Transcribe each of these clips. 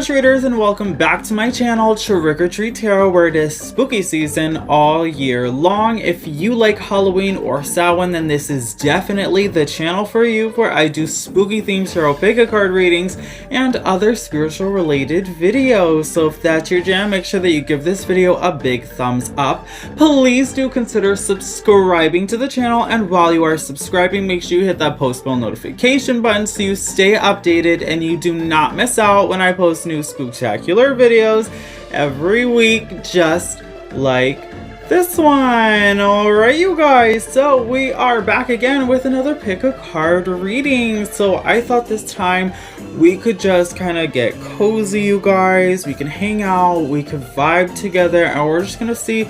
trick-or-treaters, and welcome back to my channel, TrickrTreatTarot, where it is spooky season all year long. If you like Halloween or Samhain, then this is definitely the channel for you, where I do spooky themed tarot pick-a-card readings and other spiritual related videos. So if that's your jam, make sure that you give this video a big thumbs up. Please do consider subscribing to the channel, and while you are subscribing, make sure you hit that post bell notification button so you stay updated and you do not miss out when I post new spooktacular videos every week, just like this one. Alright, you guys, so we are back again with another pick a card reading. So I thought this time we could just kind of get cozy, you guys. We can hang out, we could vibe together, and we're just gonna see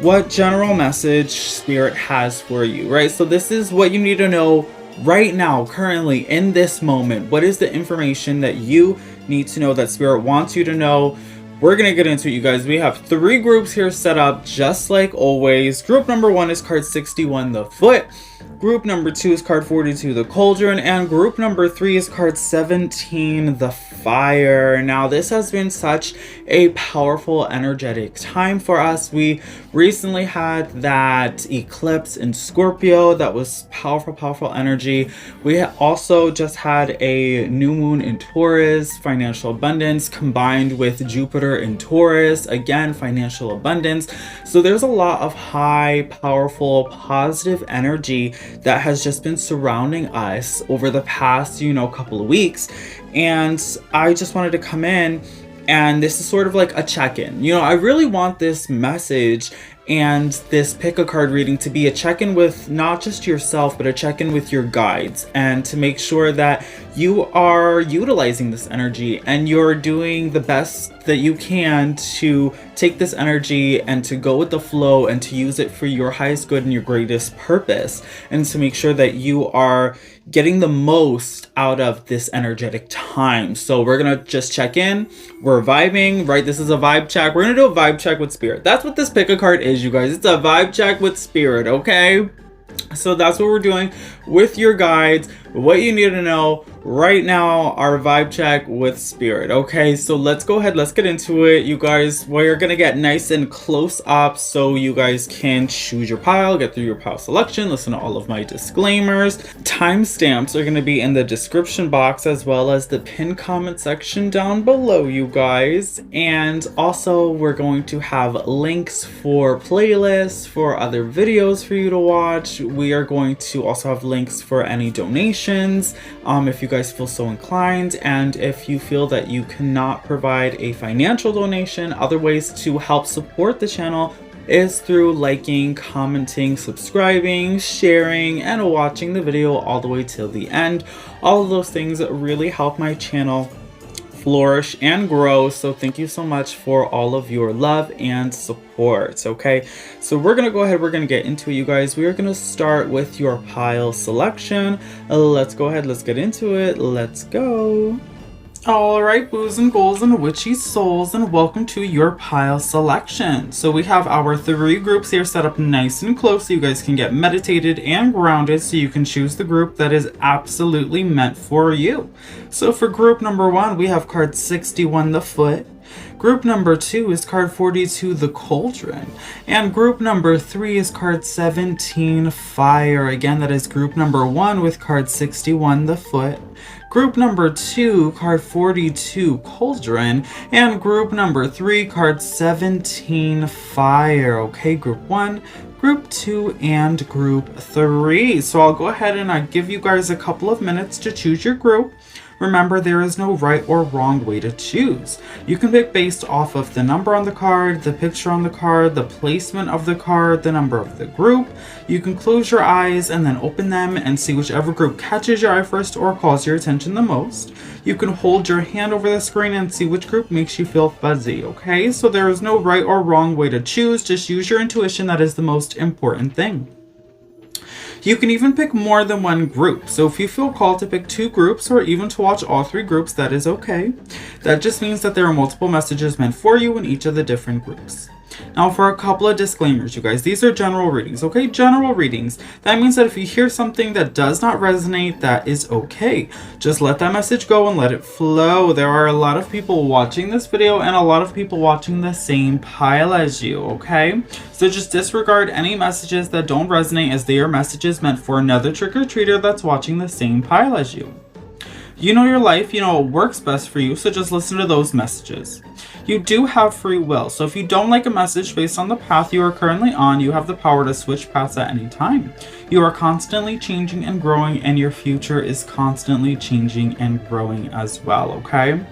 what general message Spirit has for you, right? So this is what you need to know right now, currently, in this moment. What is the information that you need to know, that Spirit wants you to know? We're gonna get into it, you guys. We have 3 groups here set up, just like always. Group number 1 is card 61, the Foot. Group number 2 is card 42, the Cauldron. And group number 3 is card 17, the Fire. Now, this has been such a powerful, energetic time for us. We recently had that eclipse in Scorpio. That was powerful, powerful energy. We also just had a new moon in Taurus, financial abundance, combined with Jupiter in Taurus, again, financial abundance. So there's a lot of high, powerful, positive energy that has just been surrounding us over the past, couple of weeks. And I just wanted to come in, and this is sort of like a check-in. I really want this message and this pick a card reading to be a check-in with not just yourself, but a check-in with your guides, and to make sure that you are utilizing this energy and you're doing the best that you can to take this energy and to go with the flow and to use it for your highest good and your greatest purpose, and to make sure that you are getting the most out of this energetic time. So we're gonna just check in, we're vibing, right? This is a vibe check. We're gonna do a vibe check with Spirit. That's what this pick a card is, you guys. It's a vibe check with Spirit, okay? So that's what we're doing with your guides, what you need to know right now, our vibe check with Spirit. Okay, so let's go ahead, let's get into it, you guys. We're gonna get nice and close up so you guys can choose your pile, get through your pile selection, listen to all of my disclaimers. Timestamps are gonna be in the description box as well as the pinned comment section down below, you guys. And also we're going to have links for playlists, for other videos for you to watch. We are going to also have links for any donations, if you guys feel so inclined. And if you feel that you cannot provide a financial donation, other ways to help support the channel is through liking, commenting, subscribing, sharing, and watching the video all the way till the end. All of those things really help my channel flourish and grow. So thank you so much for all of your love and support. Okay, so we're gonna go ahead, we're gonna get into it, you guys. We are gonna start with your pile selection. Let's go ahead, let's get into it. Let's go. Alright, boos and ghouls and witchy souls, and welcome to your pile selection. So we have our 3 groups here set up nice and close so you guys can get meditated and grounded, so you can choose the group that is absolutely meant for you. So for group number 1, we have card 61, the Foot. Group number 2 is card 42, the Cauldron. And group number 3 is card 17, Fire. Again, that is group number 1 with card 61, the Foot. Group number 2, card 42, Cauldron. And group number 3, card 17, Fire. Okay, group 1, group 2, and group 3. So I'll go ahead and I'll give you guys a couple of minutes to choose your group. Remember, there is no right or wrong way to choose. You can pick based off of the number on the card, the picture on the card, the placement of the card, the number of the group. You can close your eyes and then open them and see whichever group catches your eye first or calls your attention the most. You can hold your hand over the screen and see which group makes you feel fuzzy, okay? So there is no right or wrong way to choose. Just use your intuition. That is the most important thing. You can even pick more than one group. So if you feel called to pick 2 groups or even to watch all 3 groups, that is okay. That just means that there are multiple messages meant for you in each of the different groups. Now for a couple of disclaimers, you guys, these are general readings, okay? General readings. That means that if you hear something that does not resonate, that is okay. Just let that message go and let it flow. There are a lot of people watching this video and a lot of people watching the same pile as you, okay? So just disregard any messages that don't resonate, as they are messages meant for another trick-or-treater that's watching the same pile as you. You know your life, you know what works best for you, so just listen to those messages. You do have free will, so if you don't like a message based on the path you are currently on, you have the power to switch paths at any time. You are constantly changing and growing, and your future is constantly changing and growing as well, okay?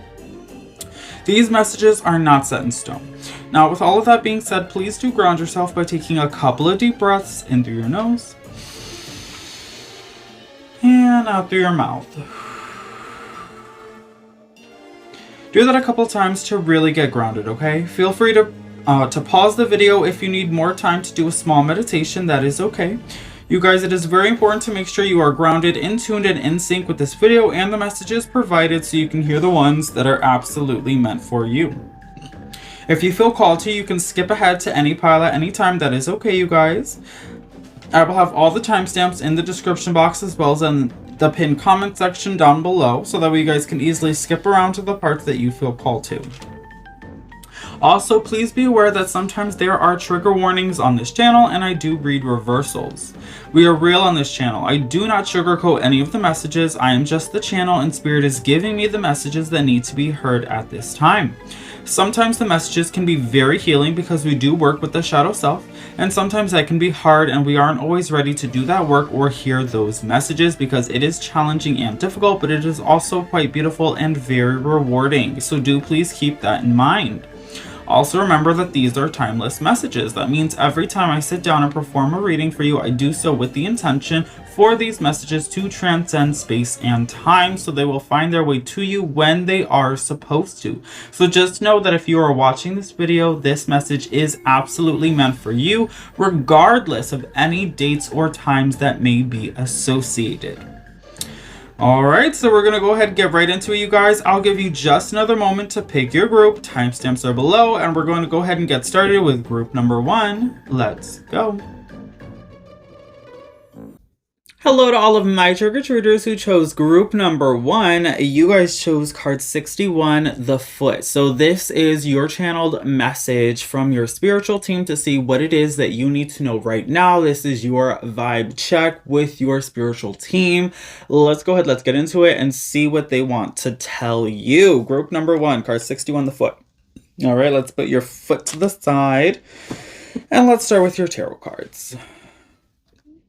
These messages are not set in stone. Now, with all of that being said, please do ground yourself by taking a couple of deep breaths in through your nose and out through your mouth. Do that a couple times to really get grounded, okay? Feel free to pause the video if you need more time to do a small meditation. That is okay. You guys, it is very important to make sure you are grounded, in tuned, and in sync with this video and the messages provided, so you can hear the ones that are absolutely meant for you. If you feel called to, you can skip ahead to any pile at any time. That is okay, you guys. I will have all the timestamps in the description box, as well as in the pinned comment section down below, so that way you guys can easily skip around to the parts that you feel called to. Also, please be aware that sometimes there are trigger warnings on this channel, and I do read reversals. We are real on this channel. I do not sugarcoat any of the messages. I am just the channel, and Spirit is giving me the messages that need to be heard at this time. Sometimes the messages can be very healing because we do work with the shadow self, and sometimes that can be hard and we aren't always ready to do that work or hear those messages, because it is challenging and difficult, but it is also quite beautiful and very rewarding. So do please keep that in mind. Also remember that these are timeless messages. That means every time I sit down and perform a reading for you, I do so with the intention for these messages to transcend space and time, so they will find their way to you when they are supposed to. So just know that if you are watching this video, this message is absolutely meant for you, regardless of any dates or times that may be associated. Alright, so we're going to go ahead and get right into it, you guys. I'll give you just another moment to pick your group. Timestamps are below, and we're going to go ahead and get started with group number 1. Let's go. Hello to all of my trick-or-treaters who chose group number 1. You guys chose card 61, the Foot. So this is your channeled message from your spiritual team to see what it is that you need to know right now. This is your vibe check with your spiritual team. Let's go ahead, let's get into it and see what they want to tell you. Group number 1, card 61, the Foot. All right, let's put your foot to the side and let's start with your tarot cards.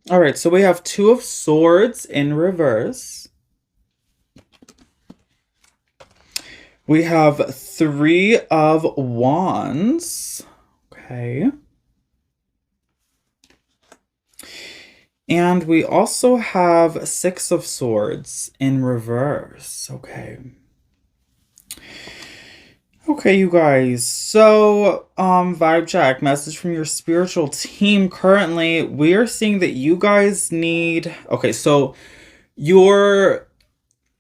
All right, so we have 2 of Swords in reverse. We have 3 of Wands. Okay. And we also have 6 of Swords in reverse. Okay. Okay, you guys, so vibe check, message from your spiritual team. Currently, we are seeing that you guys need, okay, so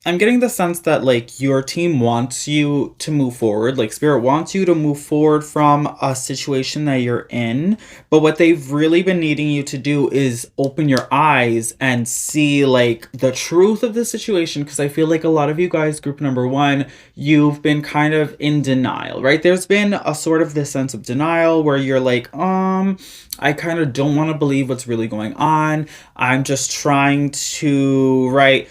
I'm getting the sense that, like, your team wants you to move forward. Like, Spirit wants you to move forward from a situation that you're in. But what they've really been needing you to do is open your eyes and see, like, the truth of the situation. Because I feel like a lot of you guys, group number 1, you've been kind of in denial, right? There's been a sort of this sense of denial where you're like, I kind of don't want to believe what's really going on. I'm just trying to, right,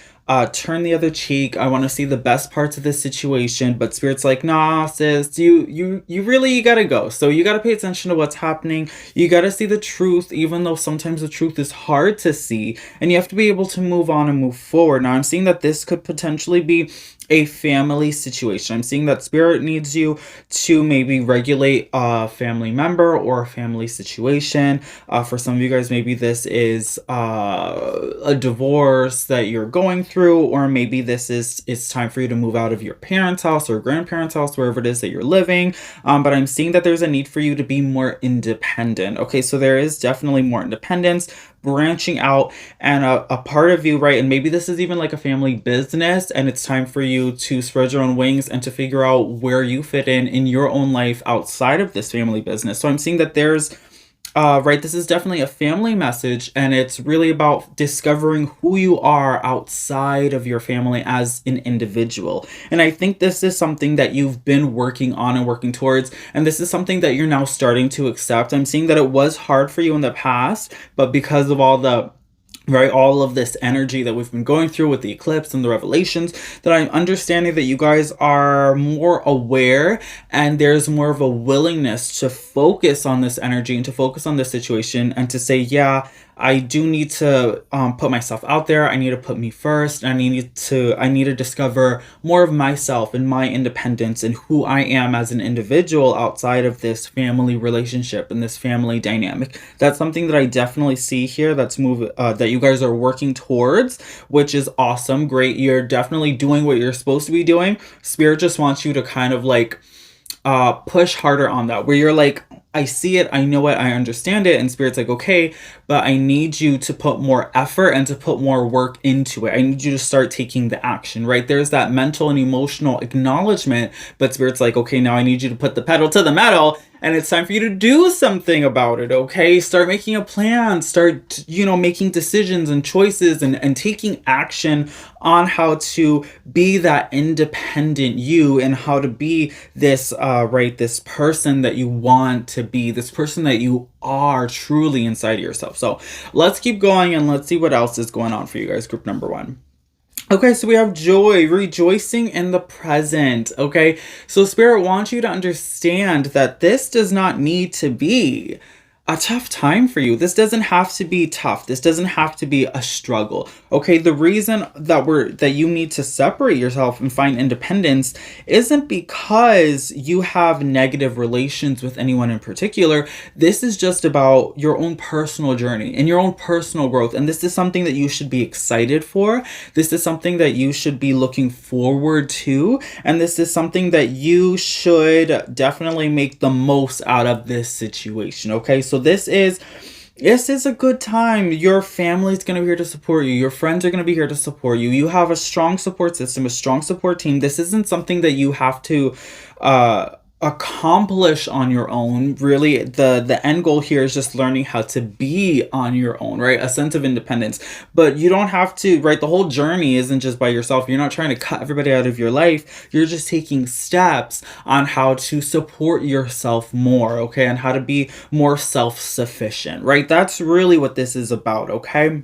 turn the other cheek. I want to see the best parts of this situation, but Spirit's like, nah, sis, you really gotta go. So you gotta pay attention to what's happening. You gotta see the truth, even though sometimes the truth is hard to see, and you have to be able to move on and move forward. Now, I'm seeing that this could potentially be a family situation. I'm seeing that Spirit needs you to maybe regulate a family member or a family situation. For some of you guys, maybe this is a divorce that you're going through. through, or maybe it's time for you to move out of your parents' house or grandparents' house, wherever it is that you're living. But I'm seeing that there's a need for you to be more independent. Okay, so there is definitely more independence, branching out, and a part of you, right? And maybe this is even like a family business, and it's time for you to spread your own wings and to figure out where you fit in your own life outside of this family business. So I'm seeing that there's right, this is definitely a family message, and it's really about discovering who you are outside of your family as an individual. And I think this is something that you've been working on and working towards, and this is something that you're now starting to accept. I'm seeing that it was hard for you in the past, but because of all of this energy that we've been going through with the eclipse and the revelations, that I'm understanding that you guys are more aware, and there's more of a willingness to focus on this energy and to focus on this situation and to say, yeah, I do need to put myself out there. I need to put me first. And I need to discover more of myself and my independence and who I am as an individual outside of this family relationship and this family dynamic. That's something that I definitely see here. That you guys are working towards, which is awesome. Great. You're definitely doing what you're supposed to be doing. Spirit just wants you to kind of like push harder on that, where you're like, I see it, I know it, I understand it, and Spirit's like, okay, but I need you to put more effort and to put more work into it. I need you to start taking the action, right? There's that mental and emotional acknowledgement, but Spirit's like, okay, now I need you to put the pedal to the metal, and it's time for you to do something about it, okay? Start making a plan, start, making decisions and choices and taking action on how to be that independent you, and how to be this, this person that you want to be, this person that you are truly inside of yourself. So let's keep going and let's see what else is going on for you guys, group number 1. Okay, so we have joy, rejoicing in the present. Okay, so Spirit wants you to understand that this does not need to be a tough time for you. This doesn't have to be tough. This doesn't have to be a struggle. Okay, the reason that you need to separate yourself and find independence isn't because you have negative relations with anyone in particular. This is just about your own personal journey and your own personal growth. And this is something that you should be excited for. This is something that you should be looking forward to. And this is something that you should definitely make the most out of this situation. Okay, so this is a good time. Your family's going to be here to support you. Your friends are going to be here to support you. You have a strong support system, a strong support team. This isn't something that you have to accomplish on your own. Really, the end goal here is just learning how to be on your own, right? A sense of independence. But you don't have to, right? The whole journey isn't just by yourself. You're not trying to cut everybody out of your life. You're just taking steps on how to support yourself more, okay? And how to be more self-sufficient, right? That's really what this is about, okay?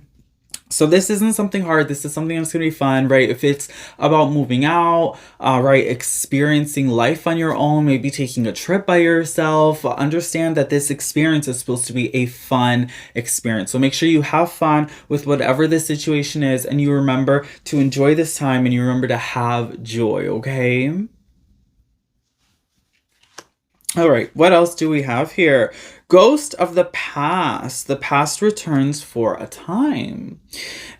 So this isn't something hard. This is something that's going to be fun, right? If it's about moving out, right, experiencing life on your own, maybe taking a trip by yourself, understand that this experience is supposed to be a fun experience. So make sure you have fun with whatever the situation is, and you remember to enjoy this time, and you remember to have joy, okay? All right, what else do we have here? Ghost of the past. The past returns for a time.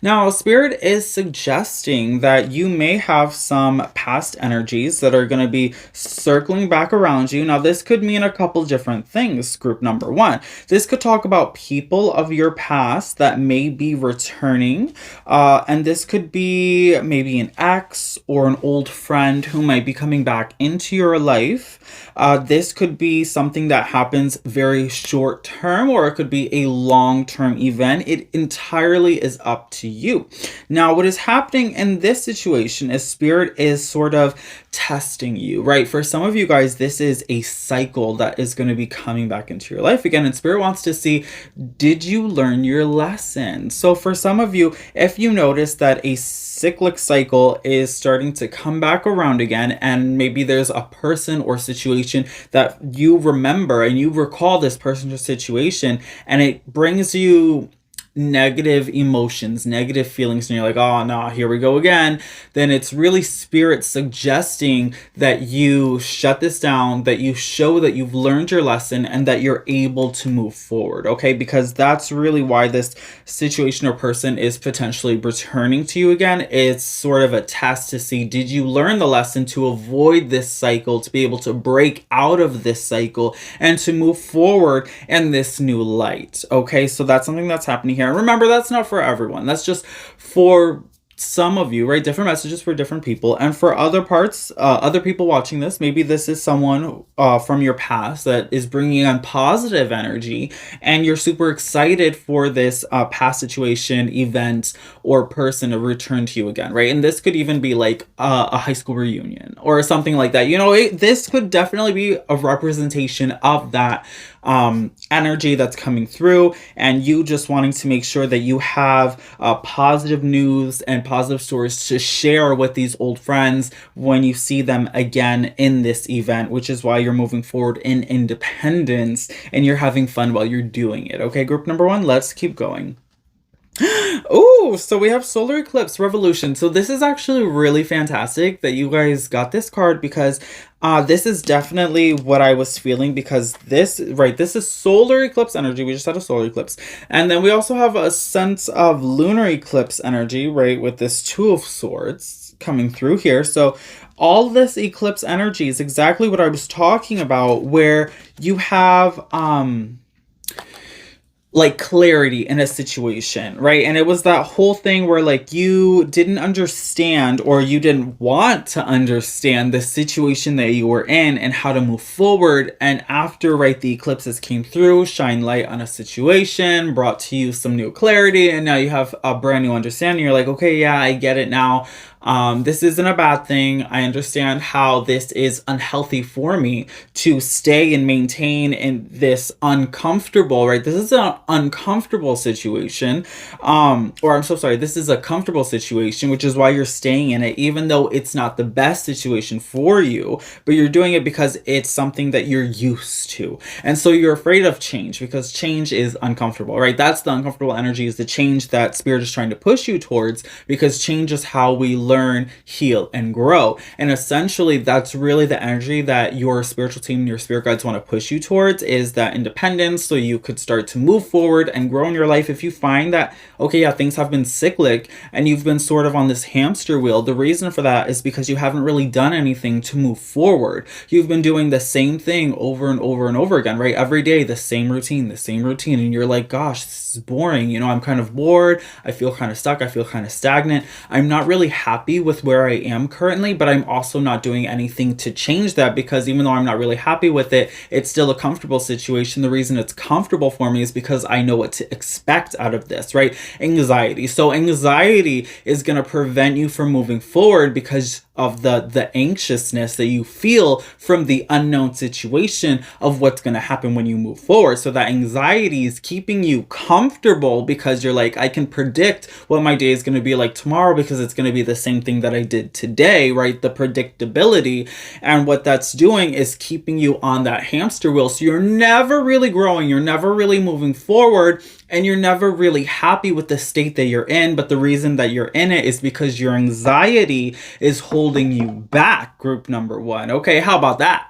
Now, Spirit is suggesting that you may have some past energies that are going to be circling back around you. Now, this could mean a couple different things, group number 1. This could talk about people of your past that may be returning. And this could be maybe an ex or an old friend who might be coming back into your life. This could be something that happens very short term, or it could be a long-term event. It entirely is up to you. Now, what is happening in this situation is Spirit is sort of testing you, right? For some of you guys, this is a cycle that is going to be coming back into your life again, and Spirit wants to see, did you learn your lesson? So for some of you, if you notice that a cyclic cycle is starting to come back around again, and maybe there's a person or situation that you remember and you recall this person or situation, and it brings you negative emotions, negative feelings, and you're like, oh no, here we go again, then it's really spirit suggesting that you shut this down, that you show that you've learned your lesson and that you're able to move forward, okay? Because that's really why this situation or person is potentially returning to you again. It's sort of a test to see, did you learn the lesson to avoid this cycle, to be able to break out of this cycle and to move forward in this new light, okay? So that's something that's happening here. And remember, that's not for everyone. That's just for some of you, right? Different messages for different people. And for other parts, other people watching this, maybe this is someone from your past that is bringing on positive energy and you're super excited for this past situation, event, or person to return to you again, right? And this could even be like a high school reunion or something like that. You know, this could definitely be a representation of that energy that's coming through, and you just wanting to make sure that you have positive news and positive stories to share with these old friends when you see them again in this event, which is why you're moving forward in independence and you're having fun while you're doing it. Okay, group number 1, let's keep going. Oh, so we have solar eclipse revolution. So this is actually really fantastic that you guys got this card, because this is definitely what I was feeling, because this is solar eclipse energy. We just had a solar eclipse. And then we also have a sense of lunar eclipse energy, right, with this 2 of Swords coming through here. So all this eclipse energy is exactly what I was talking about, where you have like clarity in a situation, right? And it was that whole thing where like you didn't understand, or you didn't want to understand the situation that you were in and how to move forward. And after, right, the eclipses came through, shine light on a situation, brought to you some new clarity, and now you have a brand new understanding. You're like, okay, yeah, I get it now. This isn't a bad thing. I understand how this is unhealthy for me to stay and maintain in this uncomfortable, right? This is an uncomfortable situation. Or I'm so sorry, this is a comfortable situation, which is why you're staying in it, even though it's not the best situation for you, but you're doing it because it's something that you're used to. And so you're afraid of change because change is uncomfortable, right? That's the uncomfortable energy, is the change that Spirit is trying to push you towards, because change is how we learn, heal, and grow. And essentially, that's really the energy that your spiritual team and your spirit guides want to push you towards, is that independence, so you could start to move forward and grow in your life. If you find that, okay, yeah, things have been cyclic and you've been sort of on this hamster wheel, the reason for that is because you haven't really done anything to move forward. You've been doing the same thing over and over and over again, right? Every day, the same routine, and you're like, gosh, this is boring. You know, I'm kind of bored. I feel kind of stuck. I feel kind of stagnant. I'm not really happy with where I am currently, but I'm also not doing anything to change that, because even though I'm not really happy with it, it's still a comfortable situation. The reason it's comfortable for me is because I know what to expect out of this, right? Anxiety. So anxiety is going to prevent you from moving forward because of the anxiousness that you feel from the unknown situation of what's going to happen when you move forward. So that anxiety is keeping you comfortable because you're like, I can predict what my day is going to be like tomorrow because it's going to be the same thing that I did today, right? The predictability. And what that's doing is keeping you on that hamster wheel. So you're never really growing. You're never really moving forward. And you're never really happy with the state that you're in. But the reason that you're in it is because your anxiety is holding you back, group number 1. Okay, how about that?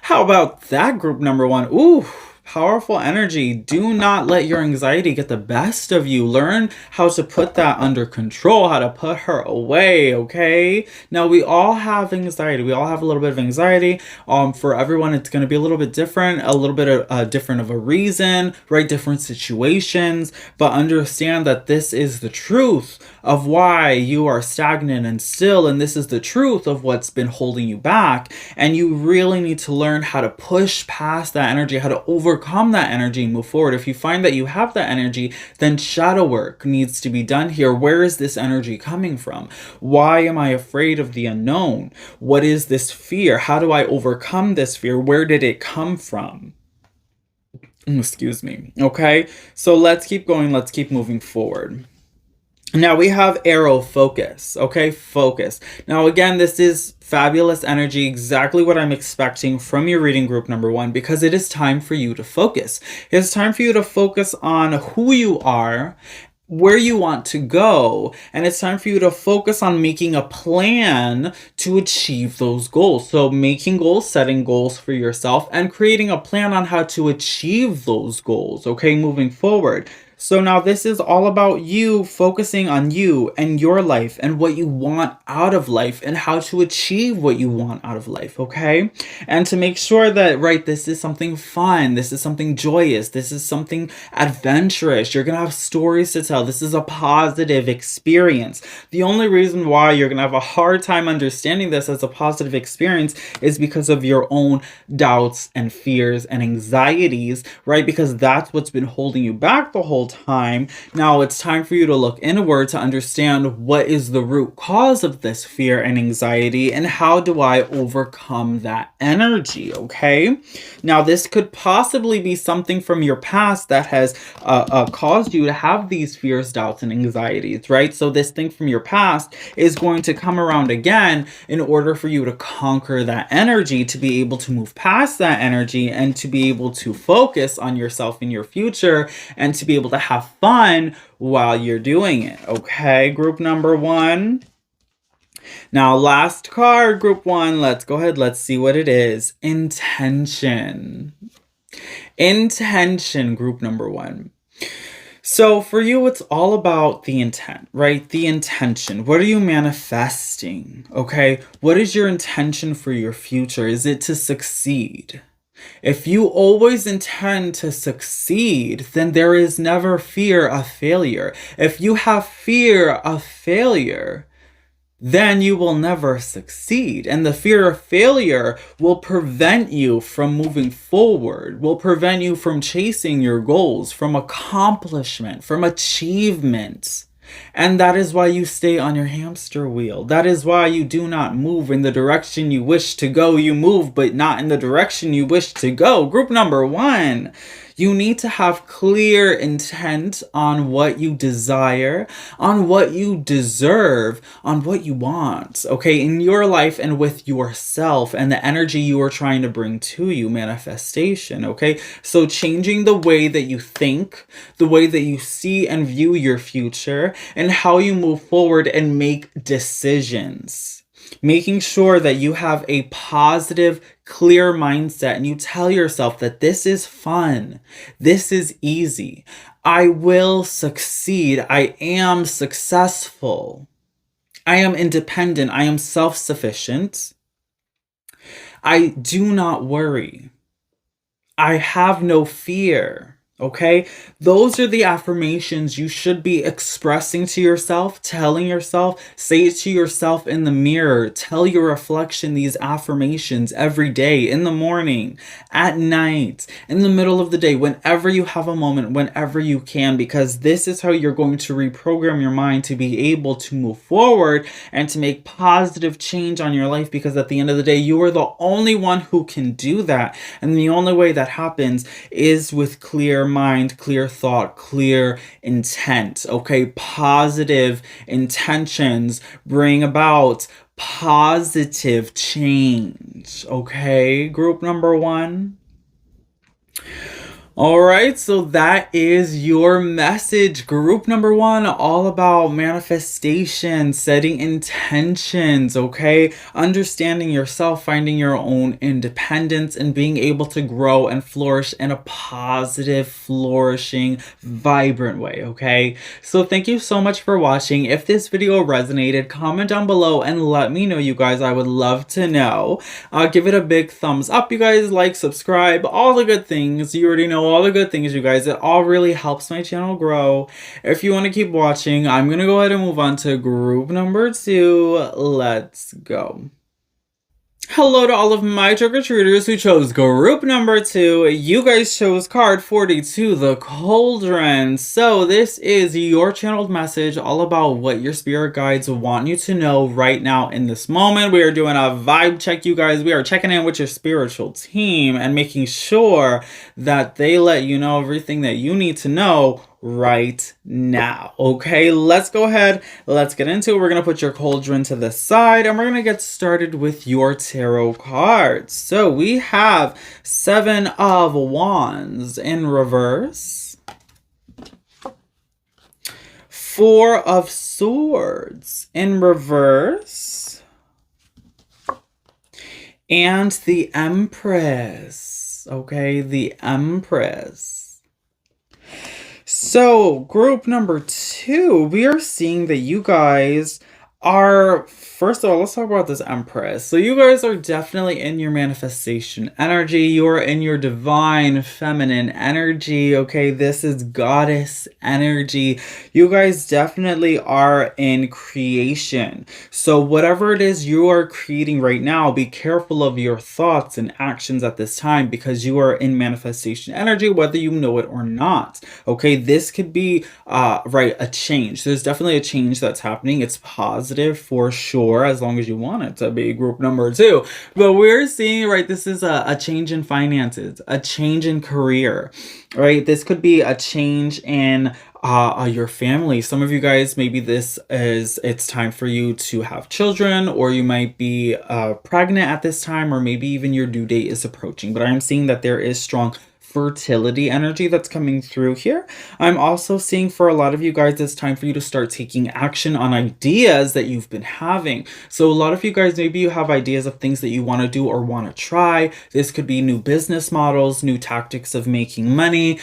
How about that, group number 1? Ooh, powerful energy. Do not let your anxiety get the best of you. Learn how to put that under control, how to put her away, okay? Now, we all have anxiety. We all have a little bit of anxiety. For everyone, it's going to be a little bit different, a little bit of different of a reason, right? Different situations. But understand that this is the truth of why you are stagnant and still, and this is the truth of what's been holding you back. And you really need to learn how to push past that energy, how to overcome that energy and move forward. If you find that you have that energy, then shadow work needs to be done here. Where is this energy coming from? Why am I afraid of the unknown? What is this fear? How do I overcome this fear? Where did it come from? Excuse me. Okay, so let's keep going. Let's keep moving forward. Now we have arrow focus, okay? Focus. Now again, this is fabulous energy, exactly what I'm expecting from your reading group number 1, because it is time for you to focus. It's time for you to focus on who you are, where you want to go, and it's time for you to focus on making a plan to achieve those goals. So making goals, setting goals for yourself, and creating a plan on how to achieve those goals, okay, moving forward. So now this is all about you focusing on you and your life and what you want out of life and how to achieve what you want out of life, okay? And to make sure that, right, this is something fun, this is something joyous, this is something adventurous. You're gonna have stories to tell. This is a positive experience. The only reason why you're gonna have a hard time understanding this as a positive experience is because of your own doubts and fears and anxieties, right? Because that's what's been holding you back the whole time. Now it's time for you to look inward to understand what is the root cause of this fear and anxiety and how do I overcome that energy, okay? Now this could possibly be something from your past that has caused you to have these fears, doubts, and anxieties, right? So this thing from your past is going to come around again in order for you to conquer that energy, to be able to move past that energy and to be able to focus on yourself in your future and to be able to have fun while you're doing it, okay? Group number 1. Now, last card, group 1. Let's go ahead. Let's see what it is. Intention. Intention, group number 1. So for you, it's all about the intent, right? The intention. What are you manifesting? Okay. What is your intention for your future? Is it to succeed? If you always intend to succeed, then there is never fear of failure. If you have fear of failure, then you will never succeed. And the fear of failure will prevent you from moving forward, will prevent you from chasing your goals, from accomplishment, from achievement. And that is why you stay on your hamster wheel. That is why you do not move in the direction you wish to go. You move, but not in the direction you wish to go. Group number 1. You need to have clear intent on what you desire, on what you deserve, on what you want, okay, in your life and with yourself and the energy you are trying to bring to you, manifestation, okay? So changing the way that you think, the way that you see and view your future, and how you move forward and make decisions. Making sure that you have a positive, clear mindset and you tell yourself that this is fun, this is easy, I will succeed, I am successful, I am independent, I am self-sufficient, I do not worry, I have no fear. Okay, those are the affirmations you should be expressing to yourself, telling yourself, say it to yourself in the mirror, tell your reflection these affirmations every day, in the morning, at night, in the middle of the day, whenever you have a moment, whenever you can, because this is how you're going to reprogram your mind to be able to move forward and to make positive change on your life, because at the end of the day, you are the only one who can do that. And the only way that happens is with clear mind, clear thought, clear intent, okay? Positive intentions bring about positive change, okay? Group number 1. All right, so that is your message. Group number 1, all about manifestation, setting intentions, okay? Understanding yourself, finding your own independence, and being able to grow and flourish in a positive, flourishing, vibrant way, okay? So thank you so much for watching. If this video resonated, comment down below and let me know, you guys. I would love to know. Give it a big thumbs up, you guys. Like, subscribe, all the good things. You already know all the good things, you guys. It all really helps my channel grow. If you want to keep watching, I'm gonna go ahead and move on to group number 2. Let's go. Hello to all of my trick-or-treaters who chose group number 2. You guys chose card 42, the Cauldron. So this is your channeled message all about what your spirit guides want you to know right now in this moment. We are doing a vibe check, you guys. We are checking in with your spiritual team and making sure that they let you know everything that you need to know right now. Okay, let's go ahead. Let's get into it. We're going to put your cauldron to the side and we're going to get started with your tarot cards. So we have 7 of Wands in reverse, 4 of Swords in reverse, and the Empress. Okay, the Empress. So, group number 2, we are seeing that you guys are, first of all, let's talk about this Empress. So you guys are definitely in your manifestation energy. You're in your divine feminine energy. Okay, this is goddess energy. You guys definitely are in creation. So whatever it is you are creating right now, be careful of your thoughts and actions at this time because you are in manifestation energy, whether you know it or not. Okay, this could be a change. There's definitely a change that's happening. It's positive for sure, as long as you want it to be, group number 2. But we're seeing, right, this is a change in finances, a change in career, right? This could be a change in your family. Some of you guys, maybe it's time for you to have children, or you might be pregnant at this time, or maybe even your due date is approaching. But I'm seeing that there is strong fertility energy that's coming through here. I'm also seeing for a lot of you guys, it's time for you to start taking action on ideas that you've been having. So a lot of you guys, maybe you have ideas of things that you want to do or want to try. This could be new business models, new tactics of making money.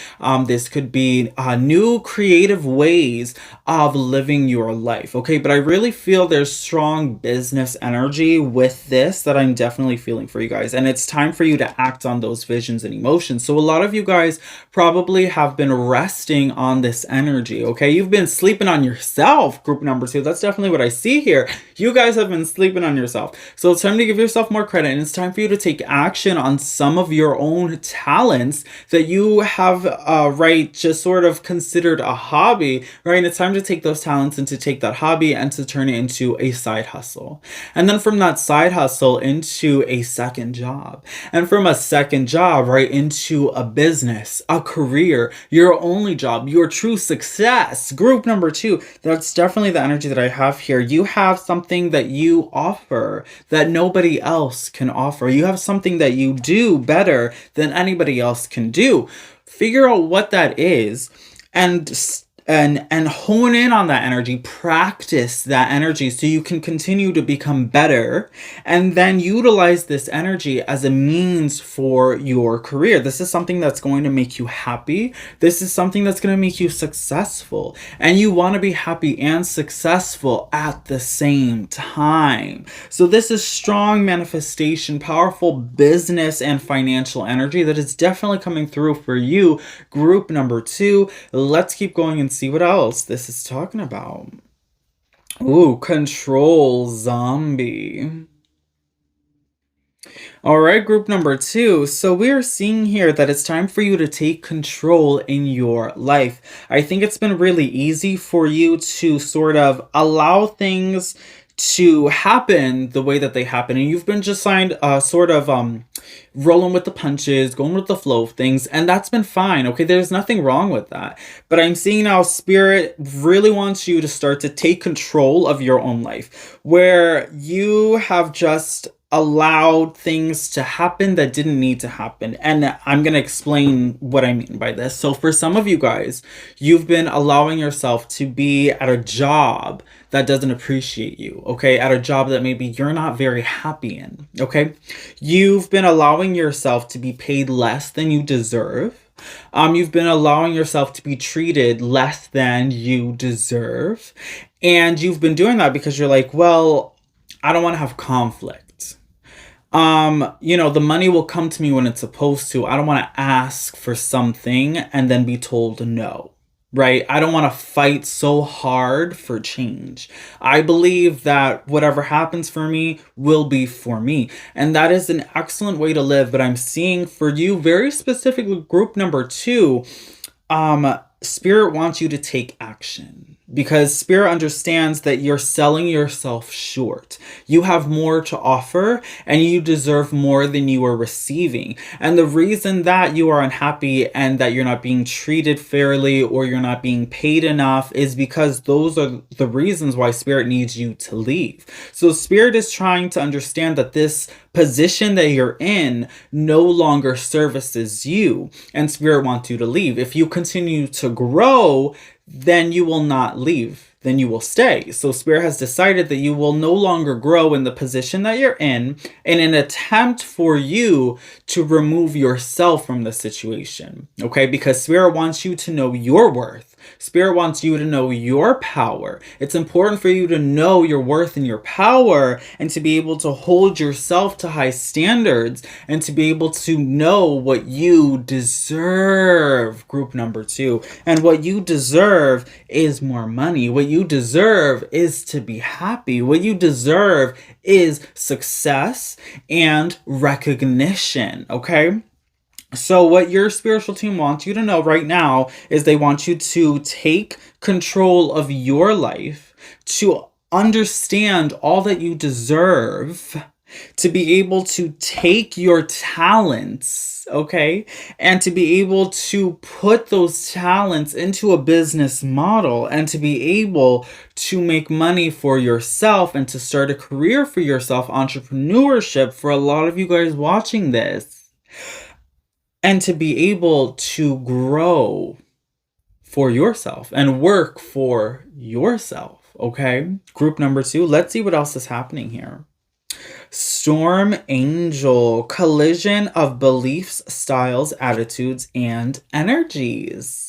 This could be new creative ways of living your life. Okay, but I really feel there's strong business energy with this that I'm definitely feeling for you guys. And it's time for you to act on those visions and emotions. So a lot of you guys probably have been resting on this energy. Okay, you've been sleeping on yourself, group number 2. That's definitely what I see here. You guys have been sleeping on yourself. So it's time to give yourself more credit, and it's time for you to take action on some of your own talents that you have just sort of considered a hobby, right? And it's time to take those talents and to take that hobby and to turn it into a side hustle, and then from that side hustle into a second job, and from a second job right into a business, a career, your only job, your true success. Group number 2, that's definitely the energy that I have here. You have something that you offer that nobody else can offer. You have something that you do better than anybody else can do. Figure out what that is and hone in on that energy, practice that energy so you can continue to become better, and then utilize this energy as a means for your career. This is something that's going to make you happy. This is something that's going to make you successful, and you want to be happy and successful at the same time. So this is strong manifestation, powerful business and financial energy that is definitely coming through for you, group number 2. Let's keep going and see what else this is talking about. Ooh, control zombie. All right, group number 2. So we are seeing here that it's time for you to take control in your life. I think it's been really easy for you to sort of allow things to happen the way that they happen, and you've been just rolling with the punches, going with the flow of things, and that's been fine. Okay, there's nothing wrong with that. But I'm seeing now Spirit really wants you to start to take control of your own life, where you have just allowed things to happen that didn't need to happen. And I'm going to explain what I mean by this. So for some of you guys, you've been allowing yourself to be at a job that doesn't appreciate you, okay? At a job that maybe you're not very happy in, okay? You've been allowing yourself to be paid less than you deserve. You've been allowing yourself to be treated less than you deserve. And you've been doing that because you're like, well, I don't want to have conflict. The money will come to me when it's supposed to. I don't want to ask for something and then be told no, right? I don't want to fight so hard for change. I believe that whatever happens for me will be for me. And that is an excellent way to live. But I'm seeing for you, very specifically, group number 2, Spirit wants you to take action. because Spirit understands that you're selling yourself short. You have more to offer and you deserve more than you are receiving. And the reason that you are unhappy and that you're not being treated fairly or you're not being paid enough is because those are the reasons why Spirit needs you to leave. So Spirit is trying to understand that this position that you're in no longer services you, and Spirit wants you to leave. If you continue to grow, then you will not leave, then you will stay. So Spirit has decided that you will no longer grow in the position that you're in an attempt for you to remove yourself from the situation, okay? Because Spirit wants you to know your worth. Spirit wants you to know your power. It's important for you to know your worth and your power and to be able to hold yourself to high standards and to be able to know what you deserve, group number 2. And what you deserve is more money. What you deserve is to be happy. What you deserve is success and recognition, okay? So what your spiritual team wants you to know right now is they want you to take control of your life, to understand all that you deserve, to be able to take your talents, okay, and to be able to put those talents into a business model and to be able to make money for yourself and to start a career for yourself, entrepreneurship for a lot of you guys watching this. And to be able to grow for yourself and work for yourself, okay? Group number 2, let's see what else is happening here. Storm Angel, collision of beliefs, styles, attitudes, and energies.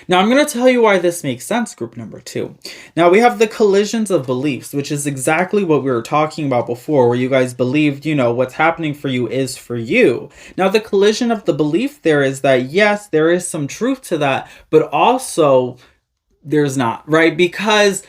Now, I'm going to tell you why this makes sense, group number 2. Now, we have the collisions of beliefs, which is exactly what we were talking about before, where you guys believed, you know, what's happening for you is for you. Now, the collision of the belief there is that, yes, there is some truth to that, but also there's not, right? Because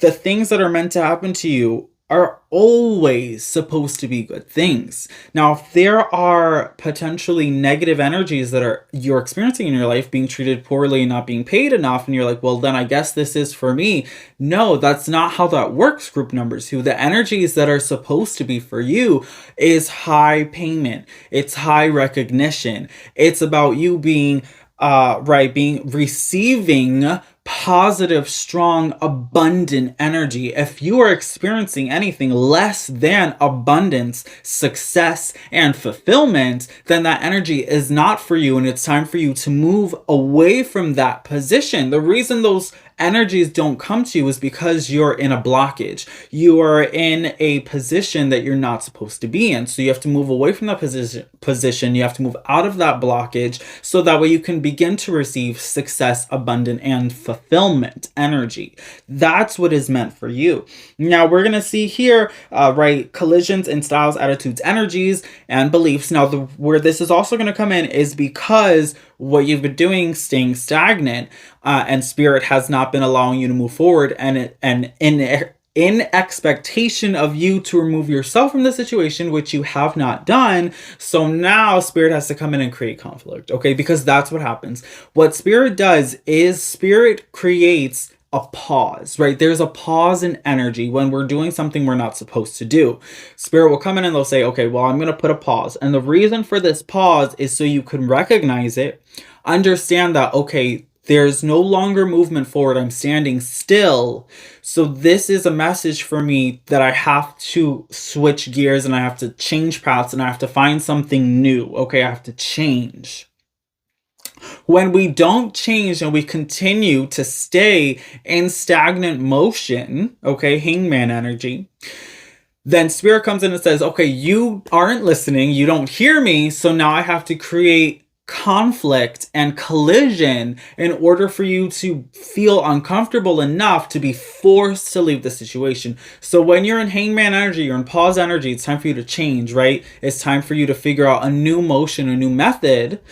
the things that are meant to happen to you are always supposed to be good things. Now, if there are potentially negative energies that you're experiencing in your life, being treated poorly and not being paid enough, and you're like, well, then I guess this is for me. No, that's not how that works, group number 2. The energies that are supposed to be for you is high payment. It's high recognition. It's about you being receiving positive, strong, abundant energy. If you are experiencing anything less than abundance, success, and fulfillment, then that energy is not for you, and it's time for you to move away from that position. The reason those energies don't come to you is because you're in a blockage. You are in a position that you're not supposed to be in. So you have to move away from that position. You have to move out of that blockage so that way you can begin to receive success, abundance, and fulfillment energy. That's what is meant for you. Now we're going to see here, collisions in styles, attitudes, energies, and beliefs. Now where this is also going to come in is because what you've been doing, staying stagnant, and Spirit has not been allowing you to move forward, and in expectation of you to remove yourself from the situation, which you have not done. So now Spirit has to come in and create conflict, okay? Because that's what happens. What Spirit does is Spirit creates a pause, right? There's a pause in energy when we're doing something we're not supposed to do. Spirit will come in and they'll say, okay, well, I'm going to put a pause. And the reason for this pause is so you can recognize it, understand that, okay, there's no longer movement forward. I'm standing still. So this is a message for me that I have to switch gears and I have to change paths and I have to find something new. Okay, I have to change. When we don't change and we continue to stay in stagnant motion, okay, hangman energy, then Spirit comes in and says, okay, you aren't listening, you don't hear me, so now I have to create conflict and collision in order for you to feel uncomfortable enough to be forced to leave the situation. So when you're in hangman energy, you're in pause energy, it's time for you to change, right? It's time for you to figure out a new motion, a new method.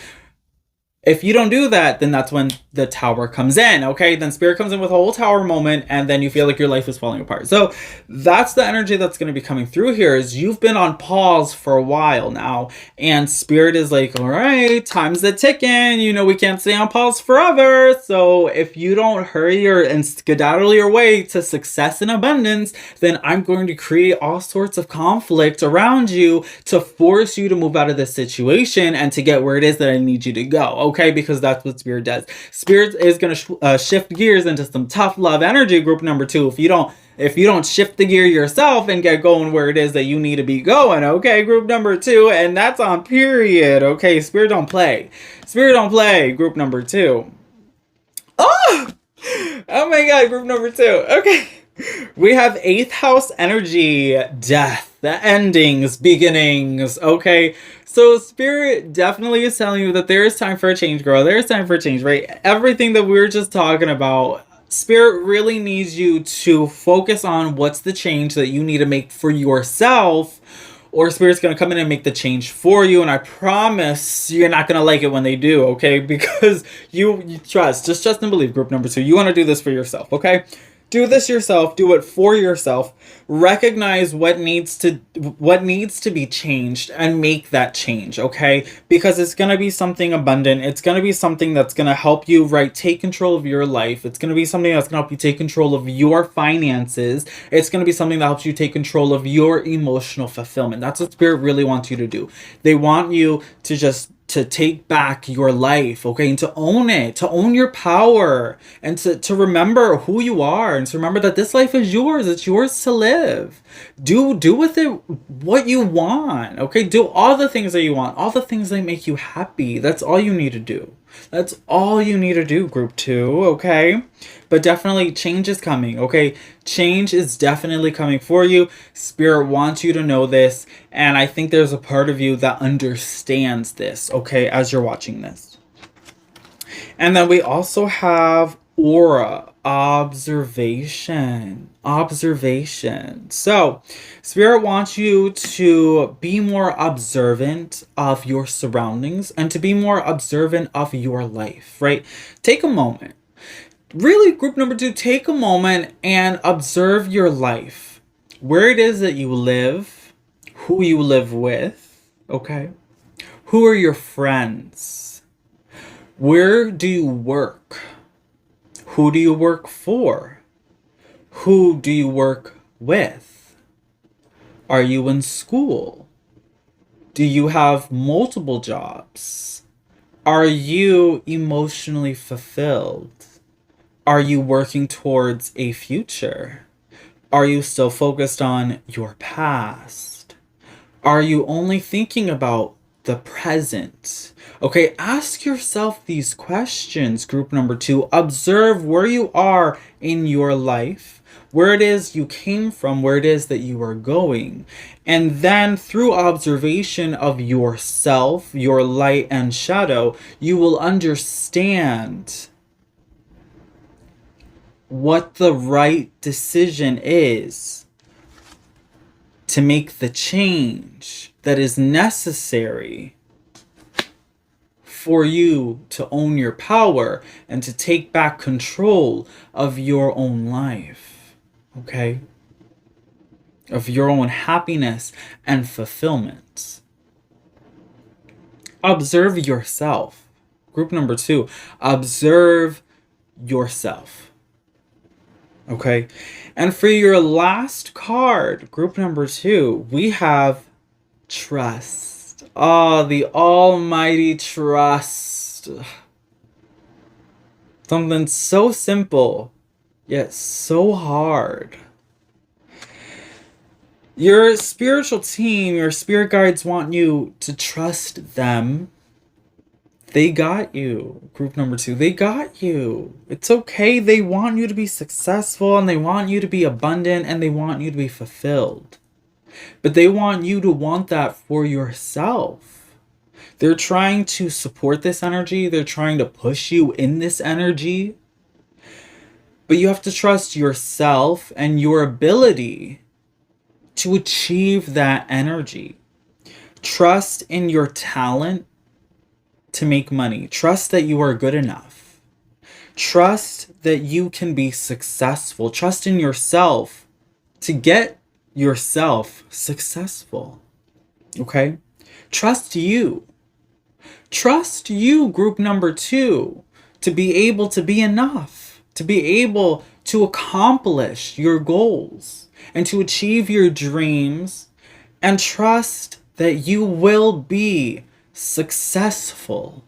If you don't do that, then that's when the tower comes in, okay? Then Spirit comes in with a whole tower moment, and then you feel like your life is falling apart. So that's the energy that's going to be coming through here, is you've been on pause for a while now, and Spirit is like, all right, time's the ticking. You know, we can't stay on pause forever. So if you don't hurry and skedaddle your way to success and abundance, then I'm going to create all sorts of conflict around you to force you to move out of this situation and to get where it is that I need you to go, okay? Because that's what Spirit does. Spirit is going to shift gears into some tough love energy, group number 2. If you don't shift the gear yourself and get going where it is that you need to be going, okay, group number 2, and that's on period, okay? Spirit don't play. Spirit don't play, group number 2. Oh my God, group number 2, okay. We have 8th house energy, death, the endings, beginnings, okay? So Spirit definitely is telling you that there is time for a change, girl. There is time for a change, right? Everything that we were just talking about, Spirit really needs you to focus on what's the change that you need to make for yourself, or Spirit's going to come in and make the change for you. And I promise you're not going to like it when they do, okay? Because you trust, just trust and believe, group number 2. You want to do this for yourself, okay? Do this yourself. Do it for yourself. Recognize what needs to be changed and make that change, okay? Because it's going to be something abundant. It's going to be something that's going to help you, right, take control of your life. It's going to be something that's going to help you take control of your finances. It's going to be something that helps you take control of your emotional fulfillment. That's what Spirit really wants you to do. They want you to take back your life, okay, and to own it, to own your power, and to remember who you are, and to remember that this life is yours. It's yours to live. Do with it what you want, okay? Do all the things that you want, all the things that make you happy. That's all you need to do. That's all you need to do, group 2, okay? But definitely change is coming, okay? Change is definitely coming for you. Spirit wants you to know this, and I think there's a part of you that understands this, okay, as you're watching this. And then we also have aura, observation. So Spirit wants you to be more observant of your surroundings and to be more observant of your life, right? Take a moment. Really, group number 2, take a moment and observe your life. Where it is that you live, who you live with, okay? Who are your friends? Where do you work? Who do you work for? Who do you work with? Are you in school? Do you have multiple jobs? Are you emotionally fulfilled? Are you working towards a future? Are you still focused on your past? Are you only thinking about the present? Okay, ask yourself these questions, group number 2. Observe where you are in your life, where it is you came from, where it is that you are going. And then through observation of yourself, your light and shadow, you will understand what the right decision is to make the change that is necessary for you to own your power and to take back control of your own life, okay? Of your own happiness and fulfillment. Observe yourself. Group number 2, observe yourself. Okay, and for your last card, group number 2, we have trust. Oh, the almighty trust. Something so simple, yet so hard. Your spiritual team, your spirit guides want you to trust them. They got you, group number 2. They got you. It's okay. They want you to be successful, and they want you to be abundant, and they want you to be fulfilled. But they want you to want that for yourself. They're trying to support this energy. They're trying to push you in this energy. But you have to trust yourself and your ability to achieve that energy. Trust in your talent to make money. Trust that you are good enough. Trust that you can be successful. Trust in yourself to get yourself successful. Okay? Trust you. Trust you, group number 2, to be able to be enough, to be able to accomplish your goals and to achieve your dreams, and trust that you will be successful,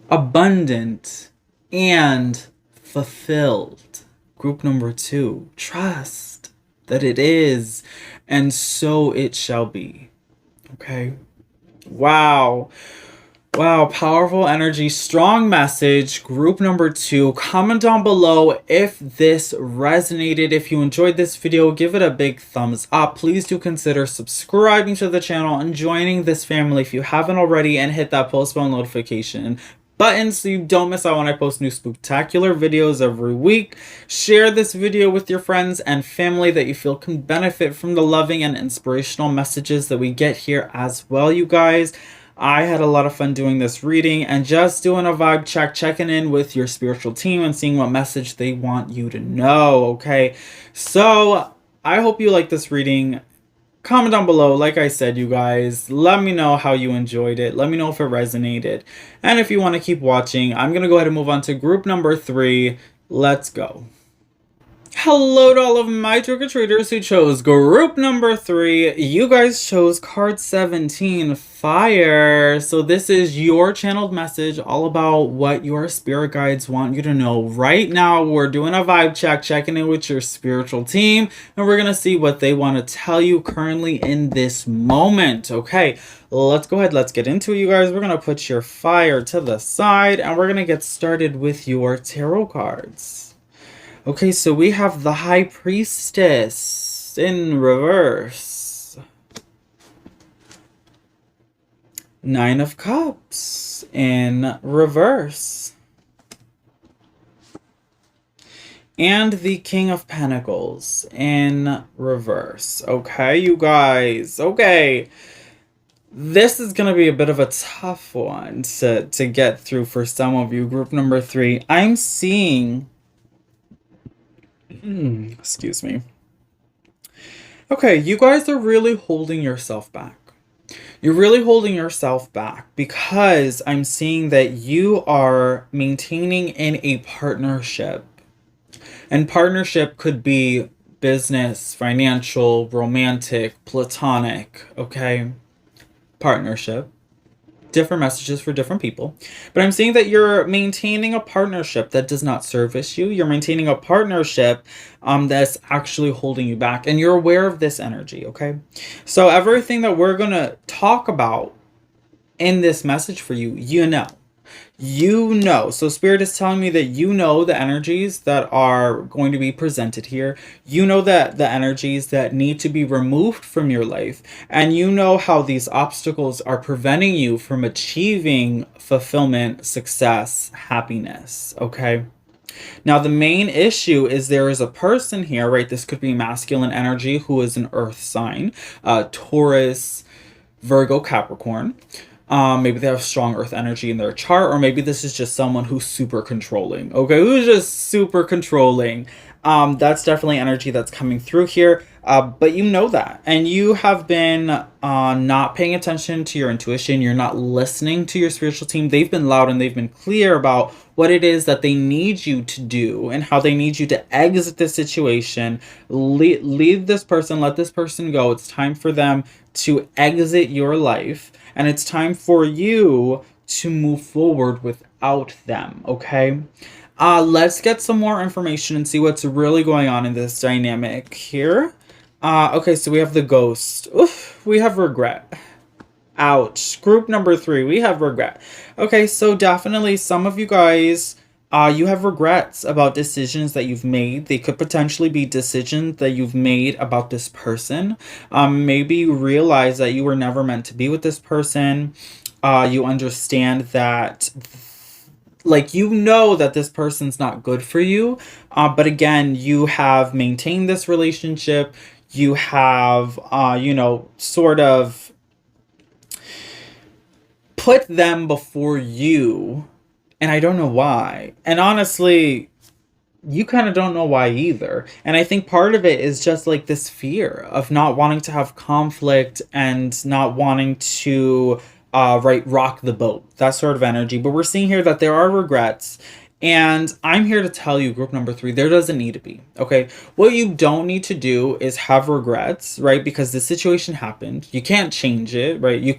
abundant, and fulfilled. Group number 2, trust that it is, and so it shall be. Okay? Wow. Wow, powerful energy, strong message. Group number 2, comment down below if this resonated. If you enjoyed this video, give it a big thumbs up. Please do consider subscribing to the channel and joining this family if you haven't already, and hit that post bell notification button so you don't miss out when I post new spooktacular videos every week. Share this video with your friends and family that you feel can benefit from the loving and inspirational messages that we get here as well, you guys. I had a lot of fun doing this reading and just doing a vibe check, checking in with your spiritual team and seeing what message they want you to know, okay? So, I hope you like this reading. Comment down below, like I said, you guys. Let me know how you enjoyed it. Let me know if it resonated. And if you want to keep watching, I'm going to go ahead and move on to group number 3. Let's go. Hello to all of my trick-or-treaters who chose group number 3. You guys chose card 17, Fire. So this is your channeled message all about what your spirit guides want you to know. Right now, we're doing a vibe check, checking in with your spiritual team, and we're going to see what they want to tell you currently in this moment. Okay, let's go ahead. Let's get into it, you guys. We're going to put your fire to the side, and we're going to get started with your tarot cards. Okay, so we have the High Priestess in reverse. 9 of Cups in reverse. And the King of Pentacles in reverse. Okay, you guys. Okay. This is going to be a bit of a tough one to get through for some of you. Group number 3. I'm seeing... excuse me. Okay, you guys are really holding yourself back. You're really holding yourself back because I'm seeing that you are maintaining in a partnership. And partnership could be business, financial, romantic, platonic, okay? Partnership. Different messages for different people. But I'm seeing that you're maintaining a partnership that does not service you. You're maintaining a partnership that's actually holding you back. And you're aware of this energy, okay? So everything that we're going to talk about in this message for you, you know. You know. So Spirit is telling me that you know the energies that are going to be presented here. You know that the energies that need to be removed from your life. And you know how these obstacles are preventing you from achieving fulfillment, success, happiness. Okay? Now, the main issue is there is a person here, right? This could be masculine energy who is an earth sign. Taurus, Virgo, Capricorn. Maybe they have strong earth energy in their chart, or maybe this is just someone who's super controlling. Okay, who's just super controlling. That's definitely energy that's coming through here. But you know that. And you have been not paying attention to your intuition. You're not listening to your spiritual team. They've been loud and they've been clear about what it is that they need you to do and how they need you to exit this situation. Leave this person, let this person go. It's time for them to exit your life. And it's time for you to move forward without them, okay? Let's get some more information and see what's really going on in this dynamic here. Okay, so we have the ghost. Oof, we have regret. Ouch. Group number 3, we have regret. Okay, so definitely some of you guys, you have regrets about decisions that you've made. They could potentially be decisions that you've made about this person. Maybe you realize that you were never meant to be with this person. You understand that, like, you know that this person's not good for you. But again, you have maintained this relationship. You have, you know, sort of put them before you And I don't know why. And honestly, you kind of don't know why either. And I think part of it is just like this fear of not wanting to have conflict and not wanting to right, rock the boat, that sort of energy. But we're seeing here that there are regrets. And I'm here to tell you, group number 3, there doesn't need to be. Okay. What you don't need to do is have regrets, right? Because the situation happened. You can't change it, right? You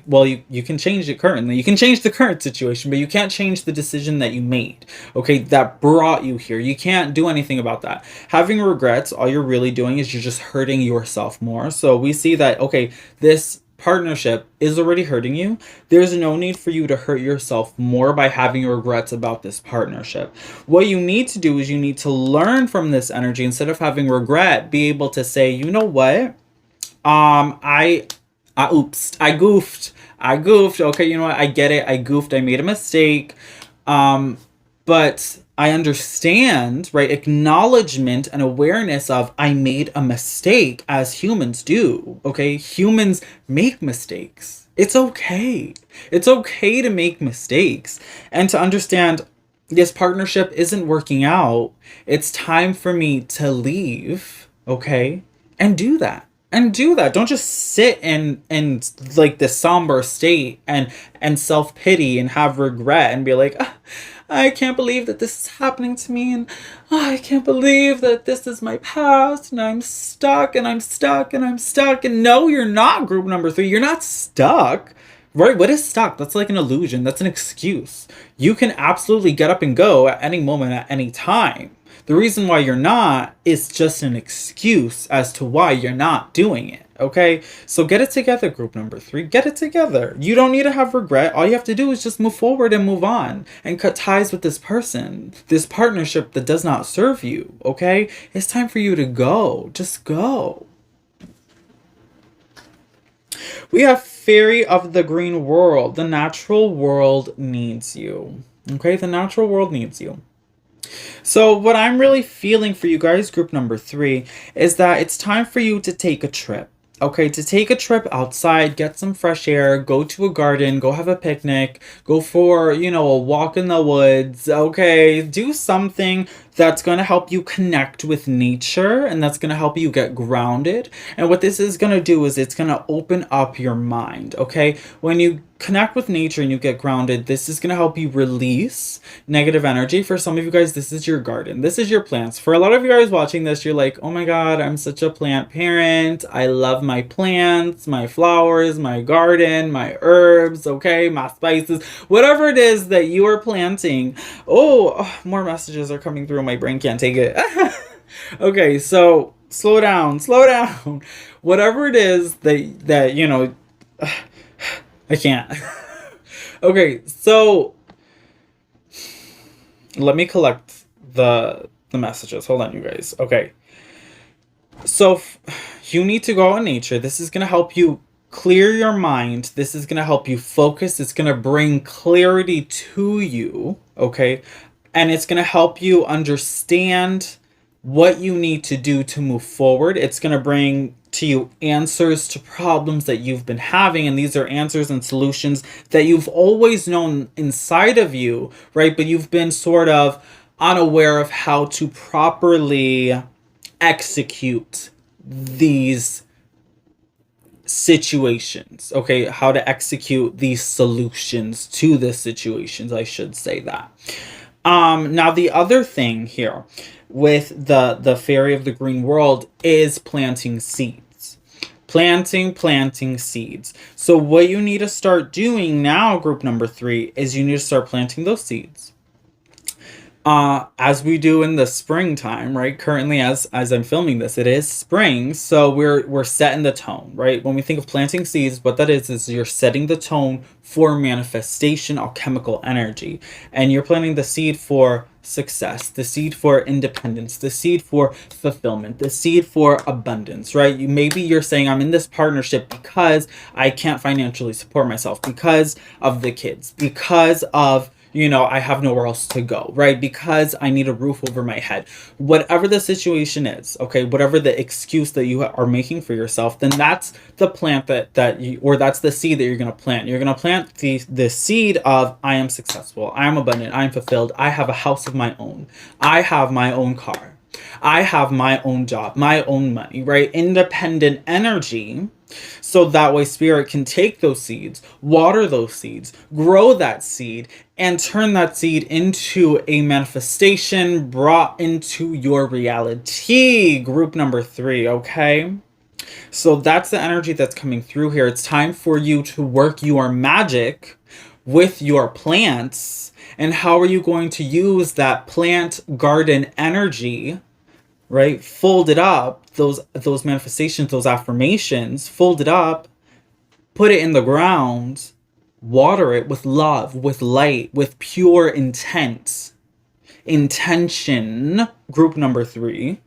can change it currently. You can change the current situation, but you can't change the decision that you made. Okay, that brought you here. You can't do anything about that. Having regrets, all you're really doing is you're just hurting yourself more. So we see that, okay, this partnership is already hurting you. There's no need for you to hurt yourself more by having regrets about this partnership. What you need to do is you need to learn from this energy. Instead of having regret, be able to say, you know what? I goofed. Okay, you know what? I get it. I goofed. I made a mistake. But I understand, right? Acknowledgement and awareness of I made a mistake, as humans do. Okay, humans make mistakes. It's okay. It's okay to make mistakes and to understand this partnership isn't working out. It's time for me to leave. Okay, and do that. And do that. Don't just sit in like this somber state and self-pity and have regret and be like, "Ah, I can't believe that this is happening to me, and I can't believe that this is my past, and I'm stuck and I'm stuck and I'm stuck." And no, you're not, group number 3. You're not stuck. Right? What is stuck? That's like an illusion. That's an excuse. You can absolutely get up and go at any moment, at any time. The reason why you're not is just an excuse as to why you're not doing it. Okay? So get it together, group number 3. Get it together. You don't need to have regret. All you have to do is just move forward and move on and cut ties with this person, this partnership that does not serve you. Okay? It's time for you to go. Just go. We have Fairy of the Green World. The natural world needs you. Okay? The natural world needs you. So what I'm really feeling for you guys, group number 3, is that it's time for you to take a trip. Okay, to take a trip outside, get some fresh air, go to a garden, go have a picnic, go for, a walk in the woods. Okay, do something that's going to help you connect with nature and that's going to help you get grounded. And what this is going to do is it's going to open up your mind. Okay, when you connect with nature and you get grounded, this is going to help you release negative energy. For some of you guys, this is your garden. This is your plants. For a lot of you guys watching this, you're like, oh my God, I'm such a plant parent. I love my plants, my flowers, my garden, my herbs, okay, my spices, whatever it is that you are planting. Oh, more messages are coming through. My brain can't take it. Okay, so slow down. Whatever it is that I can't. Okay, so let me collect the messages. Hold on, you guys. Okay. So you need to go out in nature. This is going to help you clear your mind. This is going to help you focus. It's going to bring clarity to you, okay? And it's going to help you understand what you need to do to move forward. It's going to bring to you answers to problems that you've been having, and these are answers and solutions that you've always known inside of you, right? But you've been sort of unaware of how to properly execute these situations, okay? How to execute these solutions to the situations, I should say that. Now the other thing here with the Fairy of the Green World is planting seeds. Planting seeds. So what you need to start doing now, group number 3, is you need to start planting those seeds. As we do in the springtime, right? Currently, as I'm filming this, it is spring, so we're setting the tone, right? When we think of planting seeds, what that is you're setting the tone for manifestation, alchemical energy, and you're planting the seed for success, the seed for independence, the seed for fulfillment, the seed for abundance, right? Maybe you're saying, I'm in this partnership because I can't financially support myself, because of the kids, because of I have nowhere else to go, right? Because I need a roof over my head. Whatever the situation is, okay, whatever the excuse that you are making for yourself, then that's the plant or that's the seed that you're going to plant. You're going to plant the seed of, I am successful, I am abundant, I am fulfilled, I have a house of my own, I have my own car, I have my own job, my own money, right? Independent energy. So that way spirit can take those seeds, water those seeds, grow that seed, and turn that seed into a manifestation brought into your reality. Group number 3, okay? So that's the energy that's coming through here. It's time for you to work your magic with your plants. And how are you going to use that plant garden energy, right? Fold it up, those manifestations, those affirmations, fold it up, put it in the ground, water it with love, with light, with pure intent. Intention, group number 3.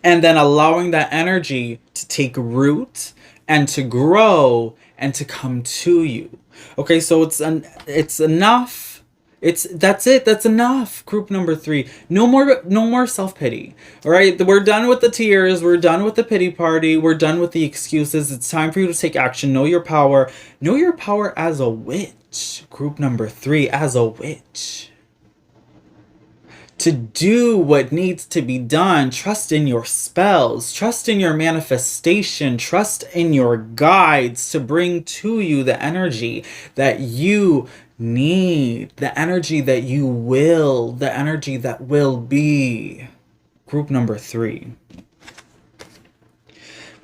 And then allowing that energy to take root and to grow and to come to you. Okay, so it's enough. That's it. That's enough. Group number 3. No more self-pity. All right. We're done with the tears. We're done with the pity party. We're done with the excuses. It's time for you to take action. Know your power. Know your power as a witch. Group number 3, as a witch. To do what needs to be done. Trust in your spells. Trust in your manifestation. Trust in your guides to bring to you the energy that you need, the energy that you will, the energy that will be. Group number 3.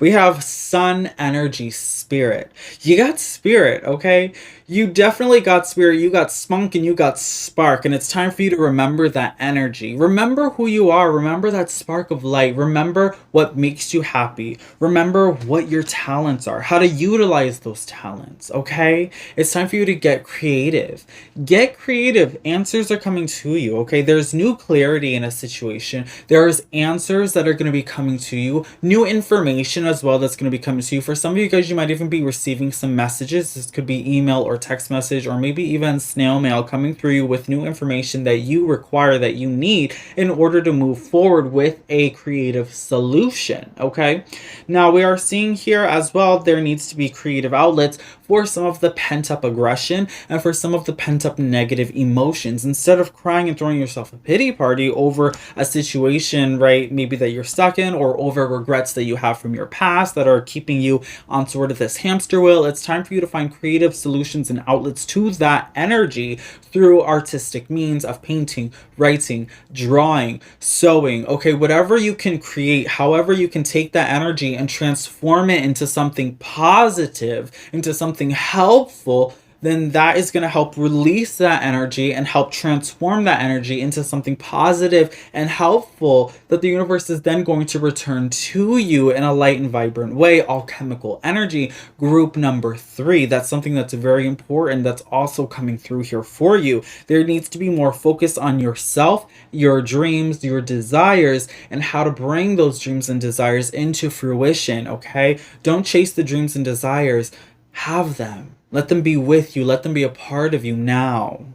We have sun energy, spirit. You got spirit, okay? You definitely got spirit. You got spunk and you got spark. And it's time for you to remember that energy. Remember who you are. Remember that spark of light. Remember what makes you happy. Remember what your talents are. How to utilize those talents, okay? It's time for you to get creative. Get creative. Answers are coming to you, okay? There's new clarity in a situation. There's answers that are going to be coming to you. New information as well that's going to be coming to you. For some of you guys, you might even be receiving some messages. This could be email or text message, or maybe even snail mail coming through you with new information that you require, that you need in order to move forward with a creative solution. Okay, now we are seeing here as well, there needs to be creative outlets for some of the pent-up aggression and for some of the pent-up negative emotions. Instead of crying and throwing yourself a pity party over a situation, right, maybe that you're stuck in, or over regrets that you have from your past that are keeping you on sort of this hamster wheel, it's time for you to find creative solutions and outlets to that energy through artistic means of painting, writing, drawing, sewing, okay, whatever you can create, however you can take that energy and transform it into something positive, into something helpful, then that is going to help release that energy and help transform that energy into something positive and helpful that the universe is then going to return to you in a light and vibrant way. Alchemical energy, group number 3. That's something that's very important that's also coming through here for you. There needs to be more focus on yourself, your dreams, your desires, and how to bring those dreams and desires into fruition, okay? Don't chase the dreams and desires. Have them. Let them be with you. Let them be a part of you now.